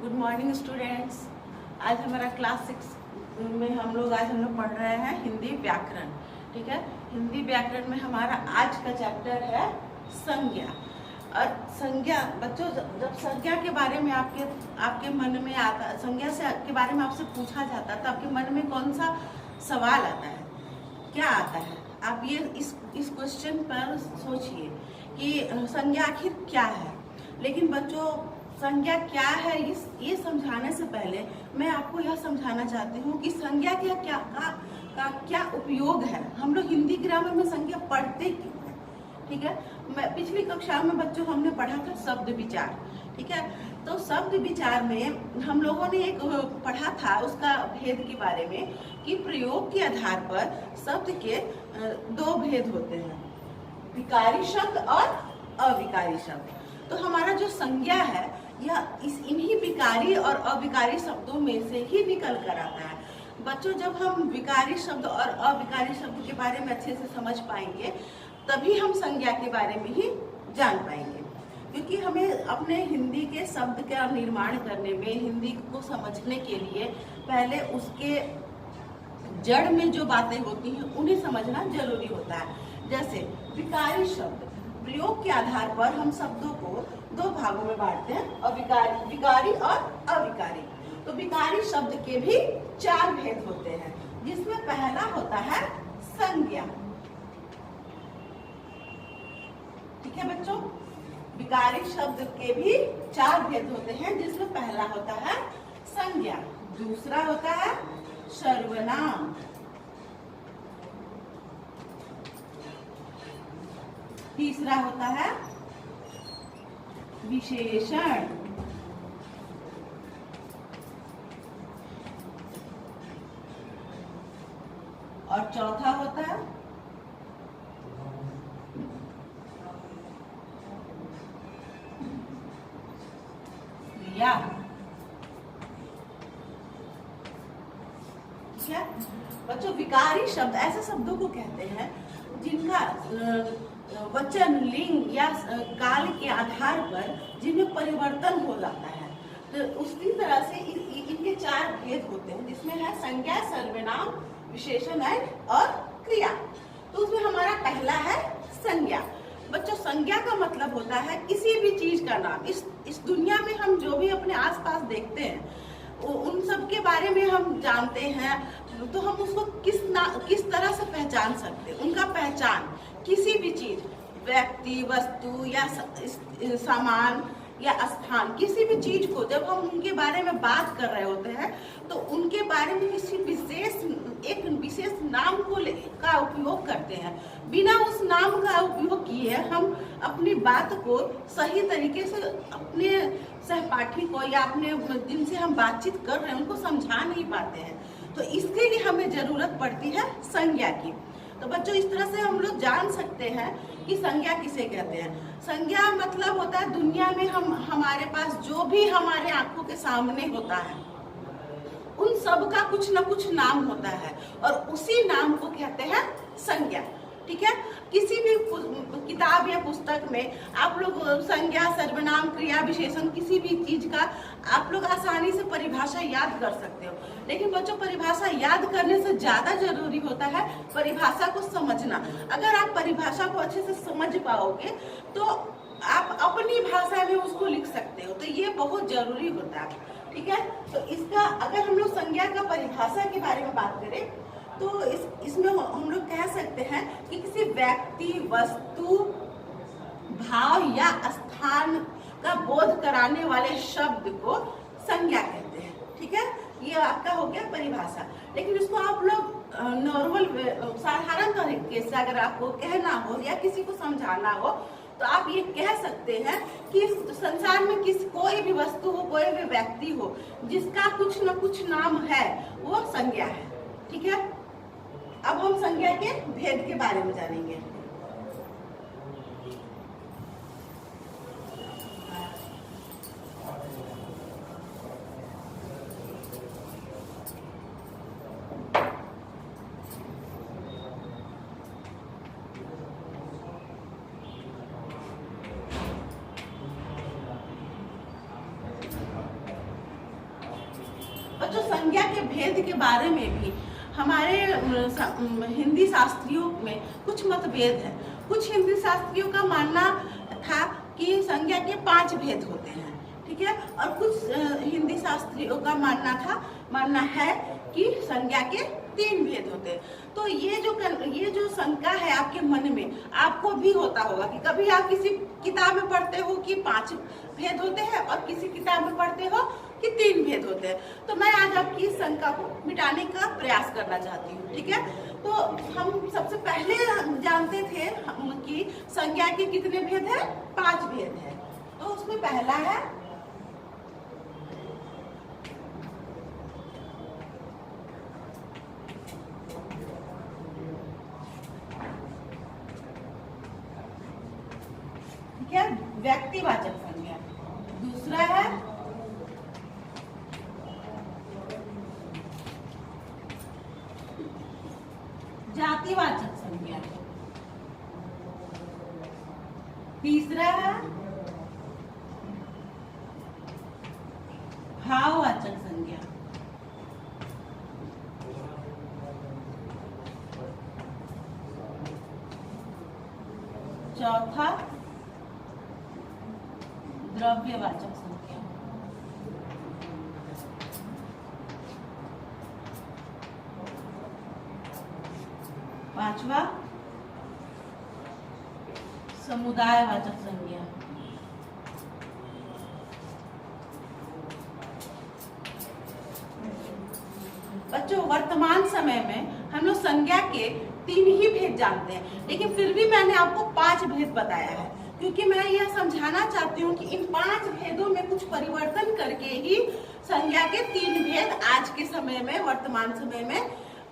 Good morning students. आज हमारा class 6 में हम लोग पढ़ रहे हैं हिंदी व्याकरण। ठीक है, हिंदी व्याकरण में हमारा आज का चैप्टर है संज्ञा। और संज्ञा बच्चों, जब संज्ञा के बारे में आपके मन में आता, संज्ञा से के बारे में आपसे पूछा जाता है तो आपके मन में कौन सा सवाल आता है, क्या आता है? आप ये इस क्वेश्चन पर सोचिए कि संज्ञा आखिर क्या है। लेकिन बच्चों, संज्ञा क्या है ये समझाने से पहले मैं आपको यह समझाना चाहती हूँ कि संज्ञा का क्या उपयोग है। हम लोग हिंदी ग्रामर में संज्ञा पढ़ते क्यों है? ठीक है, मैं पिछली कक्षा में बच्चों हमने पढ़ा था शब्द विचार। ठीक है, तो शब्द विचार में हम लोगों ने एक पढ़ा था उसका भेद के बारे में कि प्रयोग के आधार पर शब्द के दो भेद होते हैं, विकारी शब्द और अविकारी शब्द। तो हमारा जो संज्ञा है यह इन्हीं विकारी और अविकारी शब्दों में से ही निकल कर आता है। बच्चों, जब हम विकारी शब्द और अविकारी शब्द के बारे में अच्छे से समझ पाएंगे तभी हम संज्ञा के बारे में ही जान पाएंगे। क्योंकि हमें अपने हिंदी के शब्द का निर्माण करने में, हिंदी को समझने के लिए पहले उसके जड़ में जो बातें होती हैं उन्हें समझना जरूरी होता है। जैसे विकारी शब्द, प्रयोग के आधार पर हम शब्दों को दो भागों में बांटते हैं, विकारी और अविकारी। तो विकारी शब्द के भी 4 भेद होते हैं, जिसमें पहला होता है संज्ञा। ठीक है बच्चों, विकारी शब्द के भी 4 भेद होते हैं, जिसमें पहला होता है संज्ञा, दूसरा होता है सर्वनाम, तीसरा होता है विशेषण, और चौथा होता है क्रिया। ठीक है बच्चों, विकारी शब्द ऐसे शब्दों को कहते हैं जिनका वचन, लिंग या काल के आधार पर जिनमें परिवर्तन हो जाता है। तो उसी तरह से इनके 4 भेद होते हैं, जिसमें है संज्ञा, सर्वनाम, विशेषण और क्रिया। तो उसमें हमारा पहला है संज्ञा। बच्चों, संज्ञा का मतलब होता है किसी भी चीज का नाम। इस दुनिया में हम जो भी अपने आसपास देखते हैं उन सब के बारे में हम जानते हैं, तो हम उसको किस तरह से पहचान सकते हैं। उनका पहचान किसी भी चीज, व्यक्ति, वस्तु या सामान या स्थान, किसी भी चीज को जब हम उनके बारे में बात कर रहे होते हैं तो उनके बारे में एक विशेष नाम का उपयोग करते हैं। बिना उस नाम का उपयोग किए हम अपनी बात को सही तरीके से अपने सहपाठी को या अपने जिनसे हम बातचीत कर रहे हैं उनको समझा नहीं पाते हैं। तो इसके लिए हमें जरूरत पड़ती है संज्ञा की। तो बच्चों, इस तरह से हम लोग जान सकते हैं कि संज्ञा किसे कहते हैं। संज्ञा मतलब होता है दुनिया में हमारे पास जो भी हमारे आंखों के सामने होता है उन सब का कुछ न कुछ नाम होता है और उसी नाम को कहते हैं संज्ञा। ठीक है, किसी भी किताब या पुस्तक में आप लोग संज्ञा, सर्वनाम, क्रिया, विशेषण किसी भी चीज का आप लोग आसानी से परिभाषा याद कर सकते हो। लेकिन बच्चों, परिभाषा याद करने से ज्यादा जरूरी होता है परिभाषा को समझना। अगर आप परिभाषा को अच्छे से समझ पाओगे तो आप अपनी भाषा में उसको लिख सकते हो। तो ये बहुत जरूरी होता है। ठीक है, तो इसका अगर हम लोग संज्ञा का परिभाषा के बारे में बात करें तो इसमें हम लोग कह सकते हैं कि किसी व्यक्ति, वस्तु, भाव या स्थान का बोध कराने वाले शब्द को संज्ञा कहते हैं। ठीक है, ये आपका हो गया परिभाषा। लेकिन इसको आप लोग नॉर्मल साधारण तरीके से अगर आपको कहना हो या किसी को समझाना हो तो आप ये कह सकते हैं कि संसार में कोई भी वस्तु हो, कोई भी व्यक्ति हो जिसका कुछ न कुछ नाम है वो संज्ञा है। ठीक है, अब हम संज्ञा के भेद के बारे में जानेंगे। बच्चों संज्ञा के भेद के बारे में भी हमारे हिंदी शास्त्रियों में कुछ मतभेद है। कुछ हिंदी शास्त्रियों का मानना था कि संज्ञा के 5 भेद होते हैं, ठीक है, और कुछ हिंदी शास्त्रियों का मानना है कि संज्ञा के 3 भेद होते हैं। तो ये जो शंका है आपके मन में, आपको भी होता होगा कि कभी आप किसी किताब में पढ़ते हो कि 5 भेद होते हैं और किसी किताब में पढ़ते हो कि 3 भेद होते हैं। तो मैं आज आपकी इस शंका को मिटाने का प्रयास करना चाहती हूँ, ठीक है। तो हम सबसे पहले जानते थे कि संज्ञा के कितने भेद हैं? 5 भेद है। तो उसमें पहला है व्यक्तिवाचक संज्ञा, दूसरा है जातिवाचक संज्ञा, तीसरा है भाववाचक संज्ञा, चौथा द्रव्यवाचक संज्ञा, पांचवा समुदायवाचक संज्ञा, बच्चों वर्तमान समय में हम लोग संज्ञा के 3 ही भेद जानते हैं, लेकिन फिर भी मैंने आपको 5 भेद बताया है, क्योंकि मैं यह समझाना चाहती हूँ कि इन 5 भेदों में कुछ परिवर्तन करके ही संज्ञा के 3 भेद आज के समय में, वर्तमान समय में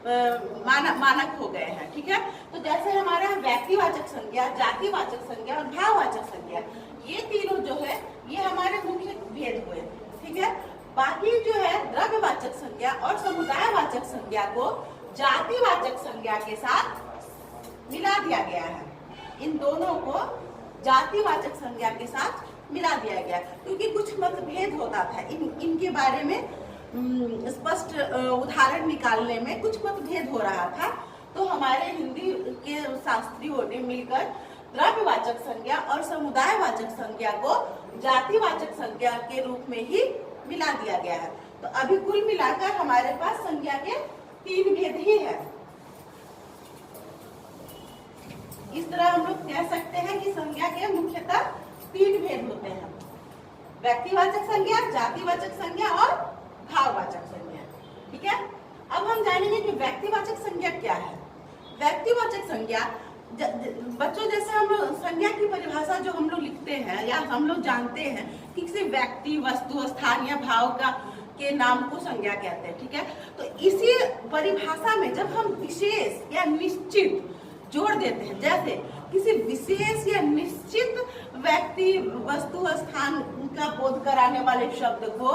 मानक हो गए हैं, ठीक है। तो जैसे हमारा व्यक्तिवाचक संज्ञा, जातिवाचक संज्ञा और भाववाचक संज्ञा, ये तीनों जो है ये हमारे मुख्य भेद हुए, ठीक है। बाकी जो है द्रव्यवाचक संज्ञा और समुदायवाचक संज्ञा को जातिवाचक संज्ञा के साथ मिला दिया गया है। इन दोनों को जातिवाचक संज्ञा के साथ मिला दिया गया, क्योंकि कुछ मतभेद होता था इनके बारे में स्पष्ट उदाहरण निकालने में कुछ मतभेद हो रहा था। तो हमारे हिंदी के शास्त्रियों ने मिलकर द्रव्यवाचक संज्ञा और समुदायवाचक संज्ञा को जातिवाचक संज्ञा के रूप में ही मिला दिया गया है। तो अभी कुल मिलाकर हमारे पास संज्ञा के 3 भेद ही है। इस तरह हम लोग कह सकते हैं कि संज्ञा के मुख्यतः 3 भेद होते हैं, व्यक्तिवाचक संज्ञा, जातिवाचक संज्ञा और भाववाचक संज्ञा, ठीक है। अब हम जानेंगे कि व्यक्तिवाचक संज्ञा क्या है। व्यक्तिवाचक संज्ञा बच्चों, जैसे हम लोग संज्ञा की परिभाषा जो हम लोग लिखते हैं या हम लोग जानते हैं कि किसी व्यक्ति, वस्तु, स्थान या भाव के नाम को संज्ञा कहते हैं, ठीक है। तो इसी परिभाषा में जब हम विशेष या निश्चित जोड़ देते हैं, जैसे किसी विशेष या निश्चित व्यक्ति, वस्तु, स्थान का बोध कराने वाले शब्द को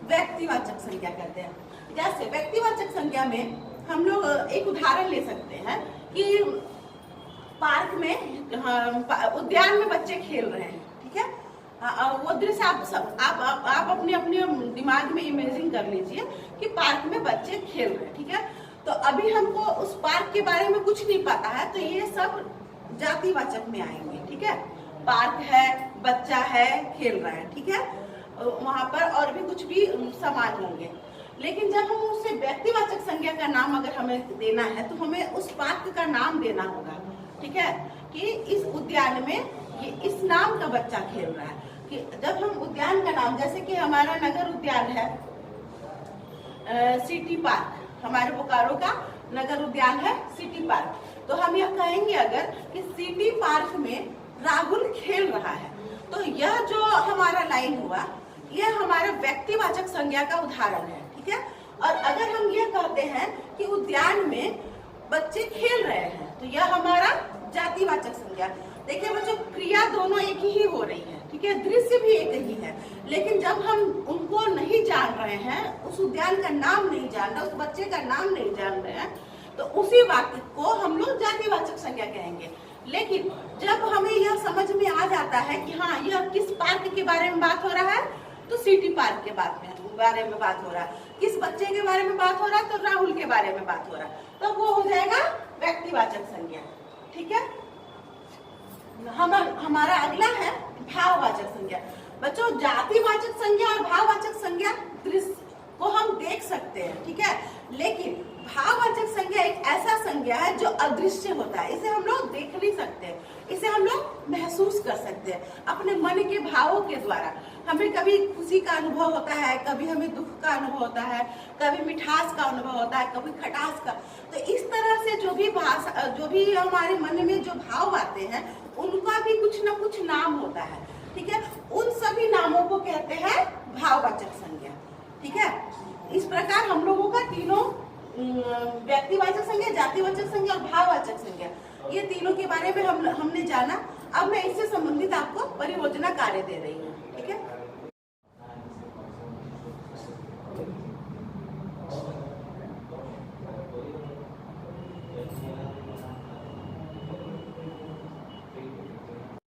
व्यक्तिवाचक संज्ञा कहते हैं। जैसे व्यक्तिवाचक संज्ञा में हम लोग एक उदाहरण ले सकते हैं कि पार्क में, उद्यान में बच्चे खेल रहे हैं, ठीक है। वो दृश्य आप अपने दिमाग में इमेजिन कर लीजिए कि पार्क में बच्चे खेल रहे हैं, ठीक है। तो अभी हमको उस पार्क के बारे में कुछ नहीं पता है, तो ये सब जातिवाचक में आएंगे, ठीक है। पार्क है, बच्चा है, खेल रहा है, ठीक है, वहां पर और भी कुछ भी सामान होंगे। लेकिन जब हम उससे व्यक्तिवाचक संज्ञा का नाम अगर हमें देना है तो हमें उस पार्क का नाम देना होगा, ठीक है, कि इस उद्यान में ये इस नाम का बच्चा खेल रहा है। कि जब हम उद्यान का नाम, जैसे कि हमारा नगर उद्यान है सिटी पार्क, हमारे बोकारो का नगर उद्यान है सिटी पार्क, तो हम यह कहेंगे अगर कि सिटी पार्क में राहुल खेल रहा है, तो यह जो हमारा लाइन हुआ यह हमारे व्यक्तिवाचक संज्ञा का उदाहरण है, ठीक है। और अगर हम यह कहते हैं कि उद्यान में बच्चे खेल रहे हैं, तो यह हमारा जातिवाचक संज्ञा। देखिए बच्चों, क्रिया दोनों एक ही हो रही है, ठीक है, दृश्य भी एक ही है, लेकिन जब हम उनको नहीं जान रहे हैं, उस उद्यान का नाम नहीं जान रहे, उस बच्चे का नाम नहीं जान रहे हैं, तो उसी वाक्य को हम लोग जातिवाचक संज्ञा कहेंगे। लेकिन जब हमें यह समझ में आ जाता है कि हाँ, यह किस पार्क के बारे में बात हो रहा है, तो सिटी पार्क के बारे में बात हो रहा है, किस बच्चे के बारे में बात हो रहा है, तो राहुल के बारे में बात हो रहा है, तो वो हो जाएगा व्यक्तिवाचक संज्ञा। ठीक है, हमारा अगला है भाववाचक संज्ञा। बच्चों, जातिवाचक संज्ञा और भाववाचक संज्ञा दृश्य को हम देख सकते हैं, ठीक है, लेकिन भाववाचक संज्ञा एक ऐसा संज्ञा है जो अदृश्य होता है, इसे हम लोग देख नहीं सकते, इसे हम लोग महसूस कर सकते हैं अपने मन के भावों के द्वारा। हमें कभी खुशी का अनुभव होता है, कभी हमें दुख का अनुभव होता है, कभी मिठास का अनुभव होता है, कभी खटास का। तो इस तरह से जो भी हमारे मन में जो भाव आते हैं उनका भी कुछ ना कुछ नाम होता है, ठीक है, उन सभी नामों को कहते हैं भाववाचक संज्ञा। ठीक है, इस प्रकार हम लोगों का तीनों व्यक्तिवाचक संज्ञा, जातिवाचक संज्ञा और भाववाचक संज्ञा, ये तीनों के बारे में हमने जाना। अब मैं इससे संबंधित आपको परियोजना कार्य दे रही हूँ। ठीक है।